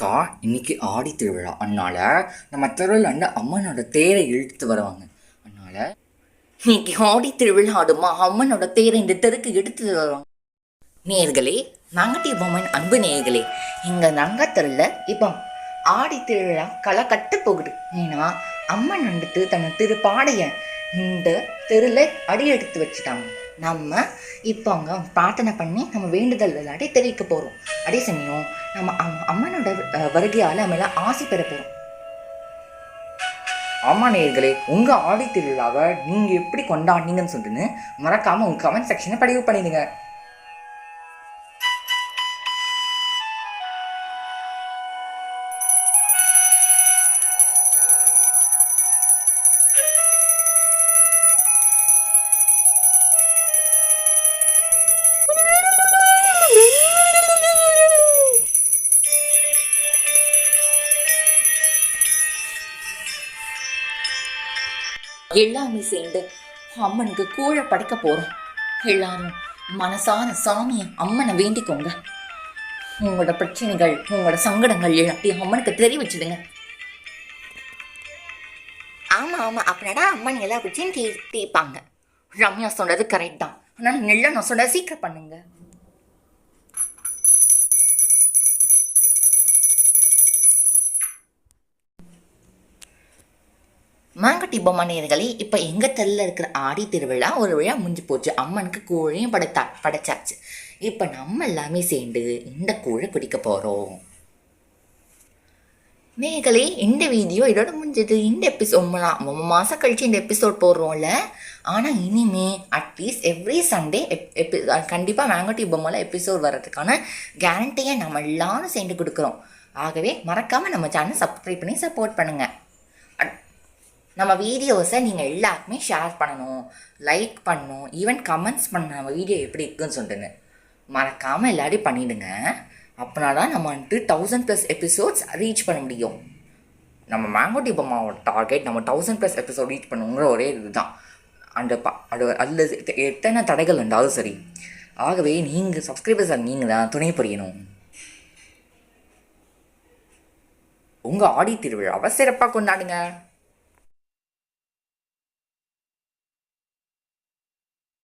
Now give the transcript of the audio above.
அக்கா இன்னைக்கு ஆடி திருவிழா. அதனால நம்ம தெருவில் வந்து அம்மனோட தேரை இழுத்து வருவாங்க. அதனால இன்னைக்கு ஆடி திருவிழா ஆடுமா அம்மனோட தேரை இந்த தெருக்கு எடுத்து வருவாங்க. நேர்களே, நாங்கட்டி பொம்மன் அன்பு நேர்களே, இங்க நங்கத்தெருவில் இப்போ ஆடி திருவிழா களை கட்டு போகுது. ஏன்னா அம்மன் வந்துட்டு தன்னை திருப்பாடைய இந்த தெருவில் அடி எடுத்து வச்சுட்டாங்க. நம்ம இப்போ அங்கே பிரார்த்தனை பண்ணி நம்ம வேண்டுதல் விளையாடி தெரிவிக்க போகிறோம். அதே சமயம் நம்ம அம்மனோட வருகையால் நம்ம எல்லாம் ஆசி பெற போகிறோம். ஆமா நேயர்களே, உங்கள் ஆடி திருவிழாவை நீங்கள் எப்படி கொண்டாடினீங்கன்னு சொல்லிட்டுன்னு மறக்காமல் உங்கள் கமெண்ட் செக்ஷனை பதிவு பண்ணிடுங்க. எல்லாமே சேர்ந்து அம்மனுக்கு கூழ படைக்க போறோம். எல்லாரும் மனசார சாமியை அம்மனை வேண்டிக்கோங்க. உங்களோட பிரச்சனைகள், உங்களோட சங்கடங்கள் எல்லாத்தையும் அம்மனுக்கு தெரிவிச்சுடுங்க. ஆமா ஆமா, அப்படின்னா அம்மன் எல்லா பிரச்சனையும் தீர்ப்பாங்க. ரம்யா சொன்னது கரெக்ட் தான். ஆனால் நெல்ல நான் சொன்ன சீக்கிரம் பண்ணுங்க. மாங்கட்டி பொம்மனேர்களே, இப்போ எங்கள் தெருவில் இருக்கிற ஆடி திருவிழா ஒரு விழா முடிஞ்சு போச்சு. அம்மனுக்கு கூழையும் படைச்சாச்சு. இப்போ நம்ம எல்லாமே சேர்ந்து இந்த கூழை குடிக்க போகிறோம். நேர்களே, இந்த வீடியோ இதோட முடிஞ்சது. இந்த எபிசோட் 3 மாதம் கழிச்சு இந்த எபிசோட் போடுறோம்ல. ஆனால் இனிமே அட்லீஸ்ட் எவ்ரி சண்டே கண்டிப்பாக மாங்கட்டி பொம்மையில் எபிசோட் வர்றதுக்கான கேரண்டியை நம்ம எல்லாரும் சேர்ந்து கொடுக்குறோம். ஆகவே மறக்காமல் நம்ம சேனல் சப்ஸ்கிரைப் பண்ணி சப்போர்ட் பண்ணுங்கள். நம்ம வீடியோஸை நீங்கள் எல்லாருக்குமே ஷேர் பண்ணணும், லைக் பண்ணணும், ஈவன் கமெண்ட்ஸ் பண்ண நம்ம வீடியோ எப்படி இருக்குன்னு சொல்லிட்டுங்க மறக்காமல் எல்லாரையும் பண்ணிவிடுங்க. அப்படின்னா தான் நம்ம வந்துட்டு 1000+ எபிசோட்ஸ் ரீச் பண்ண முடியும். நம்ம மாங்கோட்டி பொம்மாவோட டார்கெட் நம்ம 1000+ எபிசோட் ரீச் பண்ணுங்கிற ஒரே இதுதான். அதில் எத்தனை தடைகள் இருந்தாலும் சரி. ஆகவே நீங்கள் சப்ஸ்கிரைபர்ஸ் நீங்கள் தான் துணை புரியணும். உங்கள் ஆடி திருவிழாவை சிறப்பாக கொண்டாடுங்க.